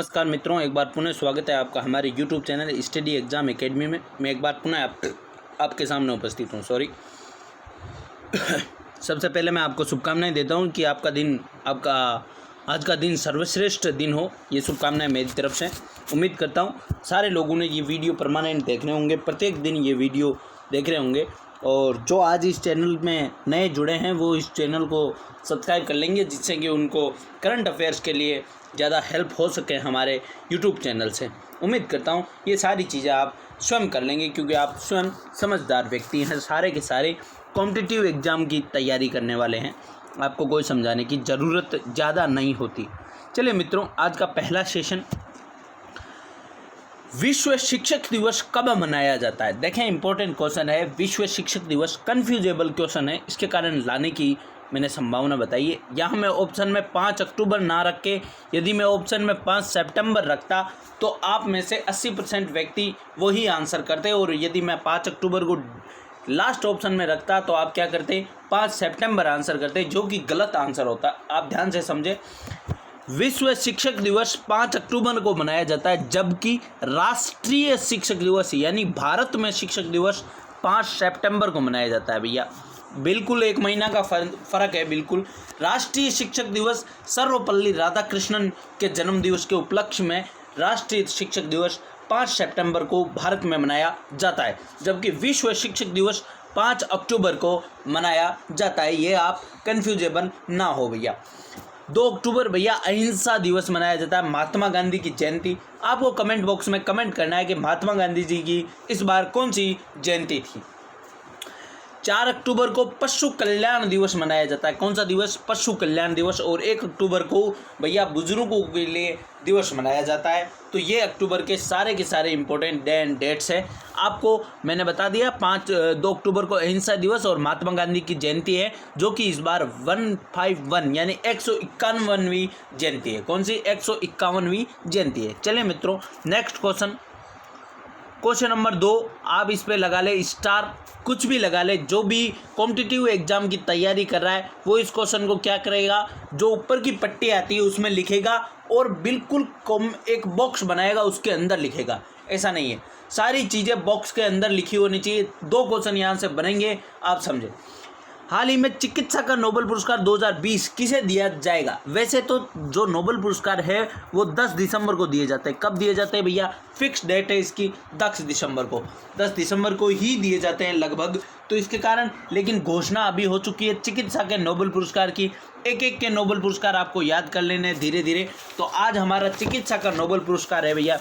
नमस्कार मित्रों, एक बार पुनः स्वागत है आपका हमारे YouTube channel study exam academy में। मैं एक बार पुनः आपके सामने उपस्थित हूँ। सबसे पहले मैं आपको शुभकामनाएं देता हूँ कि आपका आज का दिन सर्वश्रेष्ठ दिन हो। ये शुभकामनाएं मेरी तरफ से। उम्मीद करता हूँ सारे लोगों ने ये वीडियो परमानेंट देख रहे होंगे, प्रत्येक दिन ये वीडियो देख रहे होंगे। और जो आज इस चैनल में नए जुड़े हैं वो इस चैनल को सब्सक्राइब कर लेंगे, जिससे कि उनको करंट अफेयर्स के लिए ज़्यादा हेल्प हो सके हमारे यूट्यूब चैनल से। उम्मीद करता हूँ ये सारी चीज़ें आप स्वयं कर लेंगे, क्योंकि आप स्वयं समझदार व्यक्ति हैं। सारे के सारे कॉम्पिटिटिव एग्ज़ाम की तैयारी करने वाले हैं, आपको कोई समझाने की ज़रूरत ज़्यादा नहीं होती। चलिए मित्रों, आज का पहला सेशन, विश्व शिक्षक दिवस कब मनाया जाता है। देखें, इंपॉर्टेंट क्वेश्चन है। विश्व शिक्षक दिवस कन्फ्यूजेबल क्वेश्चन है, इसके कारण लाने की मैंने संभावना बताई है। यहाँ मैं ऑप्शन में 5 अक्टूबर ना रख के यदि मैं ऑप्शन में 5 सितंबर रखता तो आप में से 80% व्यक्ति वही आंसर करते, और यदि मैं 5 अक्टूबर को लास्ट ऑप्शन में रखता तो आप क्या करते, 5 सितंबर आंसर करते, जो कि गलत आंसर होता। आप ध्यान से समझे, विश्व शिक्षक दिवस 5 अक्टूबर को मनाया जाता है, जबकि राष्ट्रीय शिक्षक दिवस यानी भारत में शिक्षक दिवस 5 सितंबर को मनाया जाता है। भैया बिल्कुल 1 महीना का फ़र्क है। बिल्कुल राष्ट्रीय शिक्षक दिवस सर्वपल्ली राधाकृष्णन के जन्म दिवस के उपलक्ष्य में राष्ट्रीय शिक्षक दिवस 5 सितंबर को भारत में मनाया जाता है, जबकि विश्व शिक्षक दिवस 5 अक्टूबर को मनाया जाता है। ये आप कन्फ्यूजेबल ना हो भैया। 2 अक्टूबर भैया अहिंसा दिवस मनाया जाता है, महात्मा गांधी की जयंती। आपको कमेंट बॉक्स में कमेंट करना है कि महात्मा गांधी जी की इस बार कौन सी जयंती थी। 4 अक्टूबर को पशु कल्याण दिवस मनाया जाता है। कौन सा दिवस? पशु कल्याण दिवस। और 1 अक्टूबर को भैया बुजुर्गों के लिए दिवस मनाया जाता है। तो ये अक्टूबर के सारे इंपॉर्टेंट डे एंड डेट्स हैं। आपको मैंने बता दिया, 2 अक्टूबर को अहिंसा दिवस और महात्मा गांधी की जयंती है, जो कि इस बार 151 यानी 151वीं जयंती है। कौन सी? 151वीं जयंती है। चलिए मित्रों, नेक्स्ट क्वेश्चन नंबर 2, आप इस पे लगा ले स्टार, कुछ भी लगा ले। जो भी कॉम्पिटिटिव एग्जाम की तैयारी कर रहा है वो इस क्वेश्चन को क्या करेगा, जो ऊपर की पट्टी आती है उसमें लिखेगा और बिल्कुल एक बॉक्स बनाएगा, उसके अंदर लिखेगा। ऐसा नहीं है, सारी चीज़ें बॉक्स के अंदर लिखी होनी चाहिए। 2 क्वेश्चन यहाँ से बनेंगे, आप समझे। हाल ही में चिकित्सा का नोबेल पुरस्कार 2020 किसे दिया जाएगा? वैसे तो जो नोबेल पुरस्कार है वो 10 दिसंबर को दिए जाते हैं। कब दिए जाते हैं भैया? फिक्स डेट है इसकी 10 दिसंबर को। 10 दिसंबर को ही दिए जाते हैं लगभग। तो इसके कारण, लेकिन घोषणा अभी हो चुकी है चिकित्सा के नोबेल पुरस्कार की। एक के नोबेल पुरस्कार आपको याद कर लेने धीरे धीरे। तो आज हमारा चिकित्सा का नोबेल पुरस्कार है भैया।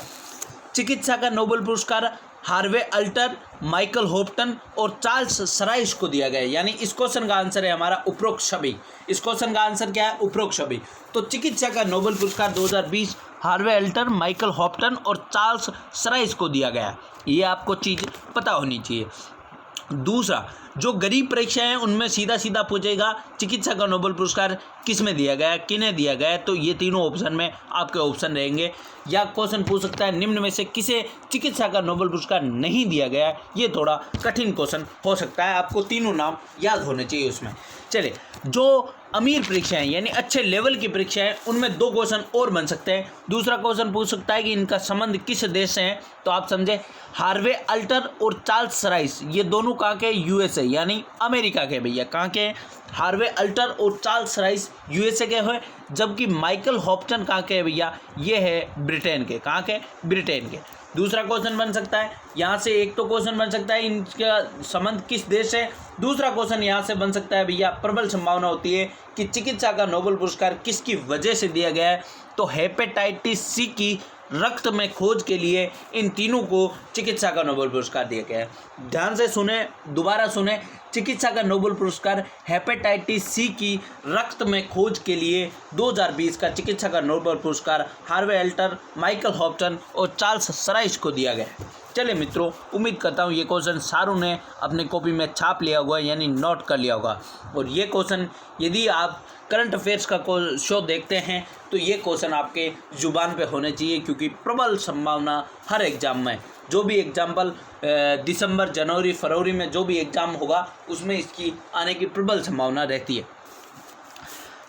चिकित्सा का नोबेल पुरस्कार हार्वे अल्टर, माइकल हॉप्टन और चार्ल्स सराइस को दिया गया है। यानी इस क्वेश्चन का आंसर है हमारा उपरोक्त सभी। इस क्वेश्चन का आंसर क्या है? उपरोक्त सभी। तो चिकित्सा का नोबेल पुरस्कार 2020 हार्वे अल्टर, माइकल हॉप्टन और चार्ल्स सराइस को दिया गया है। ये आपको चीज़ पता होनी चाहिए। दूसरा, जो गरीब परीक्षाएं हैं उनमें सीधा पूछेगा चिकित्सा का नोबेल पुरस्कार किस में दिया गया है, किन्हें दिया गया है। तो ये तीनों ऑप्शन में आपके ऑप्शन रहेंगे। या क्वेश्चन पूछ सकता है निम्न में से किसे चिकित्सा का नोबेल पुरस्कार नहीं दिया गया है। ये थोड़ा कठिन क्वेश्चन हो सकता है, आपको तीनों नाम याद होने चाहिए उसमें। चलिए, जो अमीर परीक्षाएं यानी अच्छे लेवल की परीक्षाएं, उनमें 2 क्वेश्चन और बन सकते हैं। दूसरा क्वेश्चन पूछ सकता है कि इनका संबंध किस देश से है। तो आप समझे, हार्वे अल्टर और चार्ल्स सराइस ये दोनों कहाँ के? यूएसए यानी अमेरिका के भैया। कहाँ के? हार्वे अल्टर और चार्ल्स सराइस यूएसए के हैं, जबकि माइकल हॉप्टन कहाँ के भैया? ये है ब्रिटेन के। कहाँ के? ब्रिटेन के। दूसरा क्वेश्चन बन सकता है यहाँ से, एक तो क्वेश्चन बन सकता है इनका संबंध किस देश है। दूसरा क्वेश्चन यहाँ से बन सकता है भैया, प्रबल संभावना होती है कि चिकित्सा का नोबेल पुरस्कार किसकी वजह से दिया गया है। तो हेपेटाइटिस सी की रक्त में खोज के लिए इन तीनों को चिकित्सा का नोबेल पुरस्कार दिया गया है। ध्यान से सुने, दोबारा सुने। चिकित्सा का नोबेल पुरस्कार हेपेटाइटिस सी की रक्त में खोज के लिए 2020 का चिकित्सा का नोबेल पुरस्कार हार्वे अल्टर, माइकल हॉप्टन और चार्ल्स सराइस को दिया गया है। चलिए मित्रों, उम्मीद करता हूँ ये क्वेश्चन सारों ने अपने कॉपी में छाप लिया होगा, यानी नोट कर लिया होगा। और ये क्वेश्चन यदि आप करंट अफेयर्स का शो देखते हैं तो ये क्वेश्चन आपके जुबान पे होने चाहिए, क्योंकि प्रबल संभावना हर एग्जाम में, जो भी एग्जाम्पल दिसंबर, जनवरी, फरवरी में जो भी एग्ज़ाम होगा उसमें इसकी आने की प्रबल संभावना रहती है।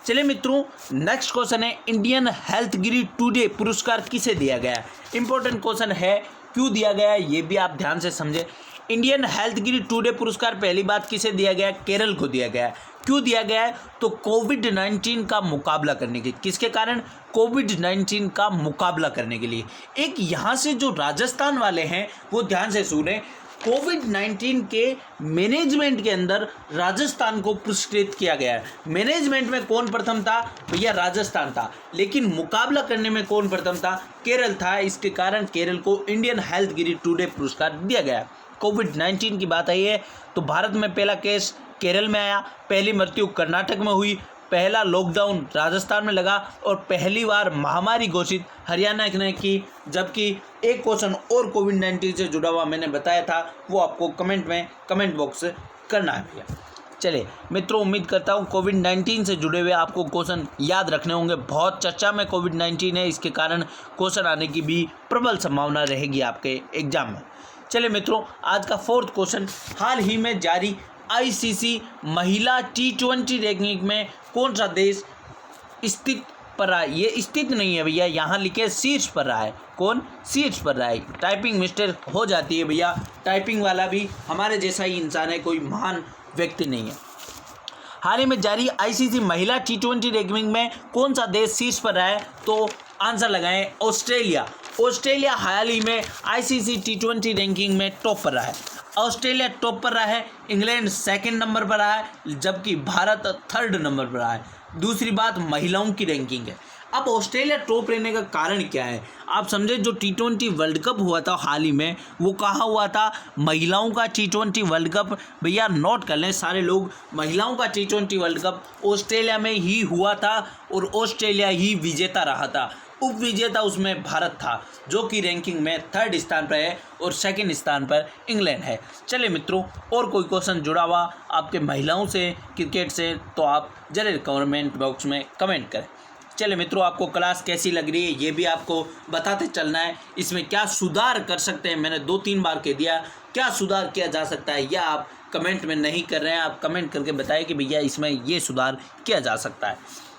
चलिए मित्रों, नेक्स्ट क्वेश्चन है इंडियन हेल्थ गिरी टुडे पुरस्कार किसे दिया गया है। इंपॉर्टेंट क्वेश्चन है, क्यों दिया गया है ये भी आप ध्यान से समझे। इंडियन हेल्थ गिरी टुडे पुरस्कार पहली बात किसे दिया गया है, केरल को दिया गया है। क्यों दिया गया है, तो कोविड-19 का मुकाबला करने के, किसके कारण, कोविड-19 का मुकाबला करने के लिए। एक यहाँ से जो राजस्थान वाले हैं वो ध्यान से सुने, कोविड-19 के मैनेजमेंट के अंदर राजस्थान को पुरस्कृत किया गया है। मैनेजमेंट में कौन प्रथम था, भैया राजस्थान था, लेकिन मुकाबला करने में कौन प्रथम था, केरल था। इसके कारण केरल को इंडियन हेल्थ गिरी टुडे पुरस्कार दिया गया। कोविड-19 की बात आई है तो भारत में पहला केस केरल में आया, पहली मृत्यु कर्नाटक में हुई, पहला लॉकडाउन राजस्थान में लगा और पहली बार महामारी घोषित हरियाणा ने की। जबकि एक क्वेश्चन और कोविड-19 से जुड़ा हुआ मैंने बताया था, वो आपको कमेंट बॉक्स करना है भैया। चलिए मित्रों, उम्मीद करता हूँ कोविड-19 से जुड़े हुए आपको क्वेश्चन याद रखने होंगे। बहुत चर्चा में कोविड-19 है, इसके कारण क्वेश्चन आने की भी प्रबल संभावना रहेगी आपके एग्जाम में। चलिए मित्रों, आज का फोर्थ क्वेश्चन, हाल ही में जारी आईसीसी महिला T20 रैंकिंग में कौन सा देश स्थित पर रहा है। ये स्थित नहीं है भैया, यहाँ लिखे शीर्ष पर रहा है। कौन शीर्ष पर रहा है। टाइपिंग मिस्टेक हो जाती है भैया, टाइपिंग वाला भी हमारे जैसा ही इंसान है, कोई महान व्यक्ति नहीं है। हाल ही में जारी आईसीसी महिला T20 रैंकिंग में कौन सा देश शीर्ष पर रहा है, तो आंसर लगाएं ऑस्ट्रेलिया। ऑस्ट्रेलिया हाल ही में आईसीसी T20 रैंकिंग में टॉप पर रहा है। ऑस्ट्रेलिया टॉप पर रहा है, इंग्लैंड सेकंड नंबर पर रहा है, जबकि भारत थर्ड नंबर पर रहा है। दूसरी बात महिलाओं की रैंकिंग है। अब ऑस्ट्रेलिया टॉप रहने का कारण क्या है, आप समझे। जो T20 वर्ल्ड कप हुआ था हाल ही में, वो कहाँ हुआ था, महिलाओं का T20 वर्ल्ड कप। भैया नोट कर लें सारे लोग, महिलाओं का T20 वर्ल्ड कप ऑस्ट्रेलिया में ही हुआ था और ऑस्ट्रेलिया ही विजेता रहा था। उप विजेता उसमें भारत था, जो कि रैंकिंग में थर्ड स्थान पर है और सेकंड स्थान पर इंग्लैंड है। चलिए मित्रों, और कोई क्वेश्चन जुड़ा हुआ आपके महिलाओं से, क्रिकेट से, तो आप जरूर कमेंट बॉक्स में कमेंट करें। चलिए मित्रों, आपको क्लास कैसी लग रही है ये भी आपको बताते चलना है। इसमें क्या सुधार कर सकते हैं, मैंने 2-3 बार कह दिया, क्या सुधार किया जा सकता है, या आप कमेंट में नहीं कर रहे हैं, आप कमेंट करके बताएं कि भैया इसमें ये सुधार किया जा सकता है।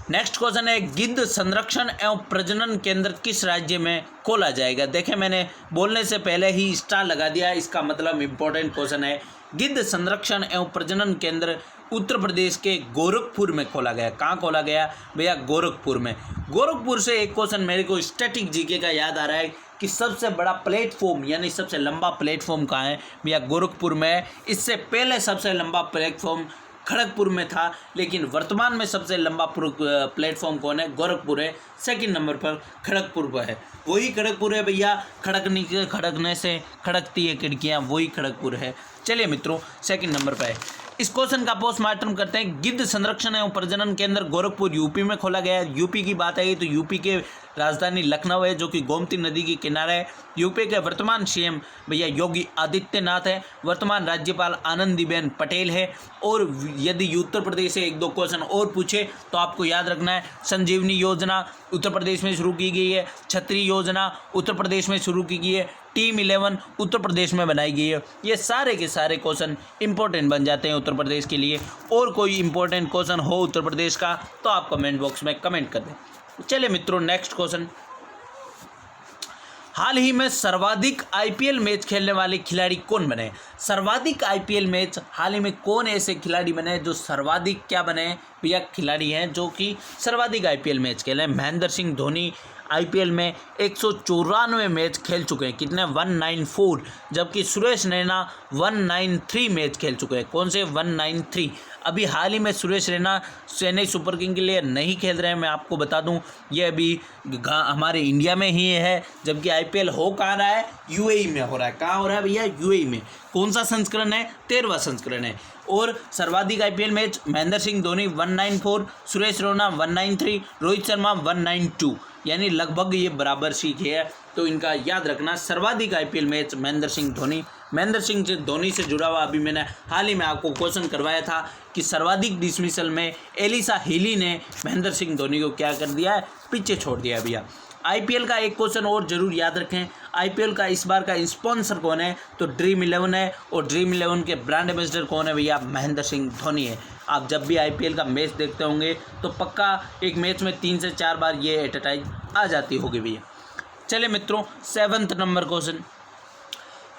नेक्स्ट क्वेश्चन है, गिद्ध संरक्षण एवं प्रजनन केंद्र किस राज्य में खोला जाएगा। देखें, मैंने बोलने से पहले ही स्टार लगा दिया, इसका मतलब इम्पोर्टेंट क्वेश्चन है। गिद्ध संरक्षण एवं प्रजनन केंद्र उत्तर प्रदेश के गोरखपुर में खोला गया। कहाँ खोला गया भैया, गोरखपुर में। गोरखपुर से एक क्वेश्चन मेरे को स्टैटिक जीके का याद आ रहा है कि सबसे बड़ा प्लेटफॉर्म यानी सबसे लंबा प्लेटफॉर्म कहाँ है भैया, गोरखपुर में। इससे पहले सबसे लंबा प्लेटफॉर्म खड़गपुर में था, लेकिन वर्तमान में सबसे लंबा प्लेटफॉर्म कौन है, गोरखपुर है। सेकंड नंबर पर खड़गपुर पर है, वही खड़गपुर है भैया। खड़कने से खड़कती है खिड़कियाँ, वही खड़गपुर है। चलिए मित्रों, सेकंड नंबर पर है। इस क्वेश्चन का पोस्टमार्टम करते हैं। गिद्ध संरक्षण एवं प्रजनन केंद्र गोरखपुर यूपी में खोला गया है। यूपी की बात आई तो यूपी के राजधानी लखनऊ है, जो कि गोमती नदी के किनारे है। यूपी के वर्तमान सीएम भैया योगी आदित्यनाथ है, वर्तमान राज्यपाल आनंदीबेन पटेल है। और यदि उत्तर प्रदेश से 1-2 क्वेश्चन और पूछे तो आपको याद रखना है, संजीवनी योजना उत्तर प्रदेश में शुरू की गई है, छतरी योजना उत्तर प्रदेश में शुरू की गई है, टीम 11 उत्तर प्रदेश में बनाई गई है। ये सारे के सारे क्वेश्चन इंपॉर्टेंट बन जाते हैं उत्तर प्रदेश के लिए। और कोई इंपॉर्टेंट क्वेश्चन हो उत्तर प्रदेश का तो आप कमेंट बॉक्स में कमेंट कर दें। चलिए मित्रों, नेक्स्ट क्वेश्चन, हाल ही में सर्वाधिक आईपीएल मैच खेलने वाले खिलाड़ी कौन बने। सर्वाधिक आईपीएल मैच हाल ही में कौन ऐसे खिलाड़ी बने जो सर्वाधिक क्या बने भैया, खिलाड़ी हैं जो कि सर्वाधिक आईपीएल मैच खेले। महेंद्र सिंह धोनी आईपीएल में 194 मैच खेल चुके हैं, कितने 194, जबकि सुरेश रैना 193 मैच खेल चुके हैं। कौन से 193। अभी हाल ही में सुरेश रैना चेन्नई सुपर किंग के लिए नहीं खेल रहे हैं, मैं आपको बता दूं, ये अभी हमारे इंडिया में ही है। जबकि आईपीएल हो कहाँ रहा है, यूएई में हो रहा है। कहाँ हो रहा है भैया, यूएई में। कौन सा संस्करण है, 13वां संस्करण है। और सर्वाधिक आईपीएल मैच महेंद्र सिंह धोनी 194, सुरेश रैना 193, रोहित शर्मा 192, यानी लगभग ये बराबर सीख है। तो इनका याद रखना, सर्वाधिक आईपीएल मैच महेंद्र सिंह धोनी। महेंद्र सिंह धोनी से जुड़ा हुआ अभी मैंने हाल ही में आपको क्वेश्चन करवाया था कि सर्वाधिक डिसमिसल में एलिसा हिली ने महेंद्र सिंह धोनी को क्या कर दिया है, पीछे छोड़ दिया भैया। आईपीएल का एक क्वेश्चन और जरूर याद रखें, आईपीएल का इस बार का स्पॉन्सर कौन है, तो ड्रीम 11 है, और ड्रीम 11 के ब्रांड एम्बेसडर कौन है भैया, महेंद्र सिंह धोनी है। आप जब भी आईपीएल का मैच देखते होंगे तो पक्का एक मैच में 3 से 4 बार ये एडवर्टाइज आ जाती होगी भैया। चलिए मित्रों, 7th नंबर क्वेश्चन,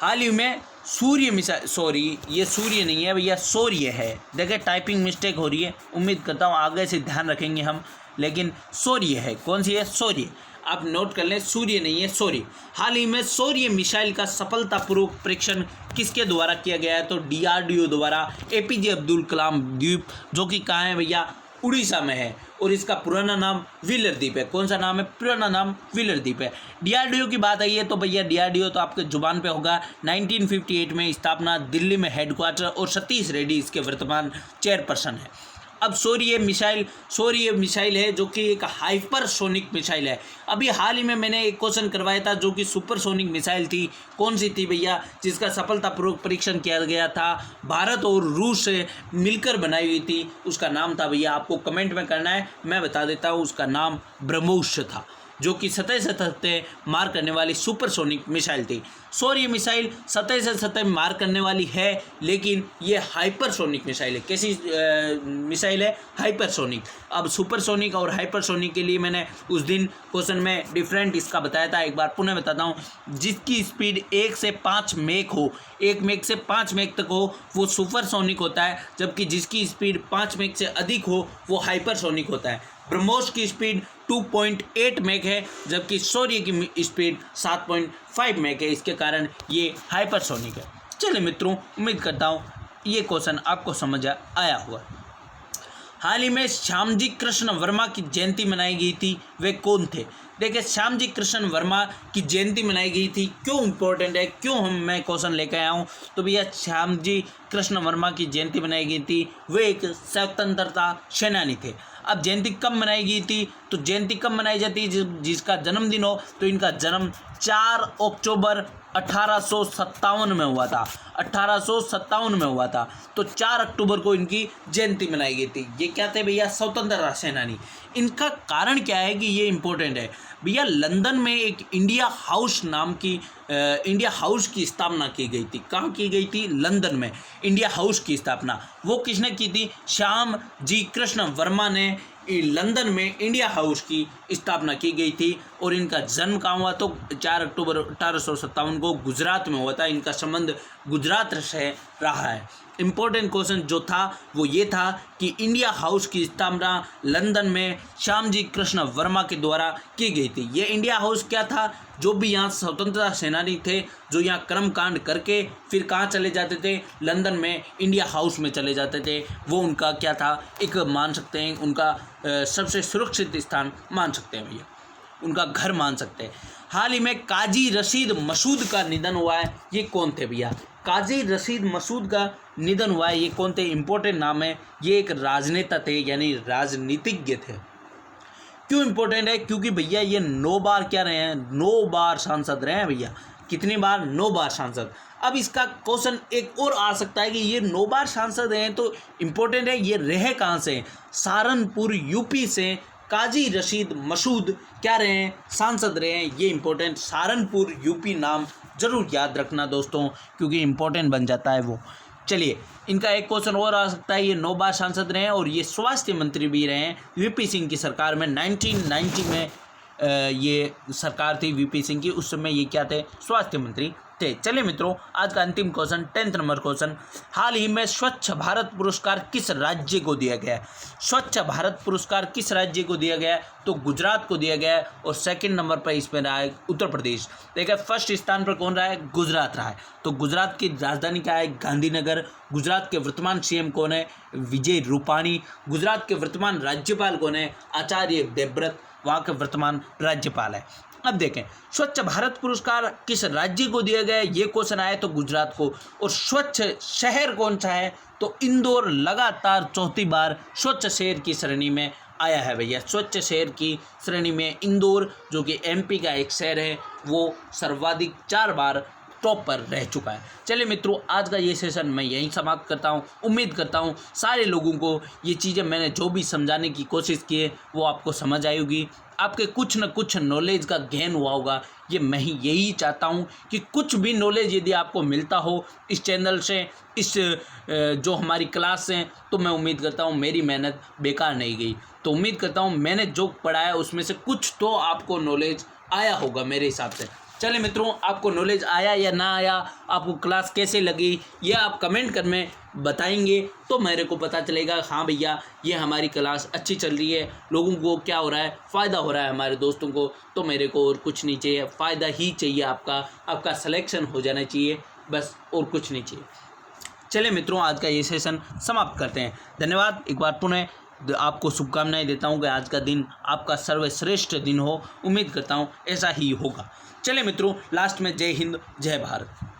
हाल ही में सूर्य मिसाइल, सॉरी ये सूर्य नहीं है भैया, सूर्य है। देखिए टाइपिंग मिस्टेक हो रही है, उम्मीद करता हूँ आगे से ध्यान रखेंगे हम, लेकिन सूर्य है। कौन सी है, सूर्य। आप नोट कर लें, सूर्य नहीं है, सूर्य। हाल ही में सूर्य मिसाइल का सफलतापूर्वक परीक्षण किसके द्वारा किया गया है, तो डीआरडीओ द्वारा। एपीजे अब्दुल कलाम द्वीप, जो कि कहाँ है भैया, उड़ीसा में है, और इसका पुराना नाम व्हीलर द्वीप है। कौन सा नाम है, पुराना नाम व्हीलर द्वीप है। डीआरडीओ की बात आई है तो भैया डीआरडीओ तो आपके जुबान पे होगा। 1958 में स्थापना, दिल्ली में हेडक्वार्टर, और सतीश रेड्डी इसके वर्तमान चेयरपर्सन है। अब सूर्य मिसाइल है जो कि एक हाइपरसोनिक मिसाइल है। अभी हाल ही में मैंने एक क्वेश्चन करवाया था जो कि सुपरसोनिक मिसाइल थी। कौन सी थी भैया, जिसका सफलतापूर्वक परीक्षण किया गया था, भारत और रूस से मिलकर बनाई हुई थी, उसका नाम था भैया, आपको कमेंट में करना है, मैं बता देता हूँ, उसका नाम ब्रह्मोस था, जो कि सतह से सतह मार करने वाली सुपरसोनिक मिसाइल थी। सूर्य मिसाइल सतह से सतह मार करने वाली है, लेकिन ये हाइपरसोनिक मिसाइल है। कैसी मिसाइल है, हाइपरसोनिक। अब सुपरसोनिक और हाइपरसोनिक के लिए मैंने उस दिन क्वेश्चन में डिफरेंट इसका बताया था, एक बार पुनः बताता हूँ। जिसकी स्पीड 1 से 5 मैक हो, 1 मैक से 5 मैक तक हो, वो सुपरसोनिक होता है, जबकि जिसकी स्पीड 5 मैक से अधिक हो वो हाइपरसोनिक होता है। ब्रह्मोस की स्पीड 2.8 मैक है, जबकि सूर्य की स्पीड 7.5 मैक है, इसके कारण ये हाइपरसोनिक है। चलिए मित्रों, उम्मीद करता हूँ ये क्वेश्चन आपको समझ आया होगा। हाल ही में श्यामजी कृष्ण वर्मा की जयंती मनाई गई थी, वे कौन थे। देखिए श्यामजी कृष्ण वर्मा की जयंती मनाई गई थी, क्यों इम्पोर्टेंट है, क्यों मैं क्वेश्चन लेकर आया हूँ, तो भैया श्यामजी कृष्ण वर्मा की जयंती मनाई गई थी, वे एक स्वतंत्रता सेनानी थे। अब जयंती कब मनाई गई थी, तो जयंती कब मनाई जाती है, जिसका जन्मदिन हो, तो इनका जन्म 4 अक्टूबर 1857 में हुआ था, 1857 में हुआ था। तो 4 अक्टूबर को इनकी जयंती मनाई गई थी। ये क्या थे भैया, स्वतंत्रता सेनानी। इनका कारण क्या है कि ये इम्पोर्टेंट है भैया, लंदन में एक इंडिया हाउस नाम की इंडिया हाउस की स्थापना की गई थी। कहाँ की गई थी, लंदन में इंडिया हाउस की स्थापना। वो किसने की थी, श्याम जी कृष्ण वर्मा ने लंदन में इंडिया हाउस की स्थापना की गई थी। और इनका जन्म कहाँ हुआ, तो 4 अक्टूबर 1857 को गुजरात में हुआ था। इनका संबंध गुजरात से रहा है। इम्पोर्टेंट क्वेश्चन जो था वो ये था कि इंडिया हाउस की स्थापना लंदन में श्यामजी कृष्ण वर्मा के द्वारा की गई थी। ये इंडिया हाउस क्या था, जो भी यहाँ स्वतंत्रता सेनानी थे, जो यहाँ कर्मकांड करके फिर कहाँ चले जाते थे, लंदन में इंडिया हाउस में चले जाते थे, वो उनका क्या था, एक मान सकते हैं उनका सबसे सुरक्षित स्थान मान सकते हैं भैया, उनका घर मान सकते हैं। हाल ही में काजी रशीद मसूद का निधन हुआ है, ये कौन थे भैया, काजी रशीद मसूद का निधन हुआ है, ये कौन थे, इंपॉर्टेंट नाम है। ये एक राजनेता थे, यानी राजनीतिज्ञ थे। क्यों इंपॉर्टेंट है, क्योंकि भैया ये 9 बार क्या रहे हैं, 9 बार सांसद रहे हैं भैया। कितनी बार, 9 बार सांसद। अब इसका क्वेश्चन एक और आ सकता है कि ये 9 बार सांसद हैं, तो इम्पोर्टेंट है ये रहे कहाँ से, सहारनपुर यूपी से काजी रशीद मसूद क्या रहे हैं, सांसद रहे हैं। ये इंपॉर्टेंट, सहारनपुर यूपी नाम जरूर याद रखना दोस्तों, क्योंकि इंपॉर्टेंट बन जाता है वो। चलिए, इनका एक क्वेश्चन और आ सकता है, ये 9 बार सांसद रहे हैं और ये स्वास्थ्य मंत्री भी रहे हैं वीपी सिंह की सरकार में। 1990 में ये सरकार थी वीपी सिंह की, उस समय ये क्या थे, स्वास्थ्य मंत्री थे। चलिए मित्रों, आज का अंतिम क्वेश्चन, 10th नंबर क्वेश्चन, हाल ही में स्वच्छ भारत पुरस्कार किस राज्य को दिया गया है। स्वच्छ भारत पुरस्कार किस राज्य को दिया गया है, तो गुजरात को दिया गया है। और 2nd नंबर पर इस पर रहा है उत्तर प्रदेश। देखिए 1st स्थान पर कौन रहा है, गुजरात रहा है। तो गुजरात की राजधानी क्या है, गांधीनगर। गुजरात के वर्तमान सीएम कौन है, विजय रूपाणी। गुजरात के वर्तमान राज्यपाल कौन है, आचार्य देवव्रत, वहाँ के वर्तमान राज्यपाल है। अब देखें, स्वच्छ भारत पुरस्कार किस राज्य को दिया गया है, ये क्वेश्चन आया तो गुजरात को। और स्वच्छ शहर कौन सा है, तो इंदौर लगातार 4थी बार स्वच्छ शहर की श्रेणी में आया है भैया। स्वच्छ शहर की श्रेणी में इंदौर, जो कि एमपी का एक शहर है, वो सर्वाधिक 4 बार टॉप पर रह चुका है। चलिए मित्रों, आज का ये सेशन मैं यहीं समाप्त करता हूँ। उम्मीद करता हूँ सारे लोगों को ये चीज़ें मैंने जो भी समझाने की कोशिश की है वो आपको समझ आई होगी, आपके कुछ न कुछ नॉलेज का गेन हुआ होगा। ये मैं ही यही चाहता हूँ कि कुछ भी नॉलेज यदि आपको मिलता हो इस चैनल से, इस जो हमारी क्लास से, तो मैं उम्मीद करता हूँ मेरी मेहनत बेकार नहीं गई। तो उम्मीद करता हूँ मैंने जो पढ़ाया उसमें से कुछ तो आपको नॉलेज आया होगा मेरे हिसाब से। चलिए मित्रों, आपको नॉलेज आया या ना आया, आपको क्लास कैसे लगी, ये आप कमेंट कर में बताएंगे तो मेरे को पता चलेगा हाँ भैया ये हमारी क्लास अच्छी चल रही है, लोगों को क्या हो रहा है, फ़ायदा हो रहा है हमारे दोस्तों को। तो मेरे को और कुछ नहीं चाहिए, फ़ायदा ही चाहिए, आपका सिलेक्शन हो जाना चाहिए, बस और कुछ नहीं चाहिए। चलिए मित्रों, आज का ये सेशन समाप्त करते हैं। धन्यवाद। एक बार पुनः आपको शुभकामनाएं देता हूं कि आज का दिन आपका सर्वश्रेष्ठ दिन हो। उम्मीद करता हूं ऐसा ही होगा। चलिए मित्रों, लास्ट में जय हिंद, जय भारत।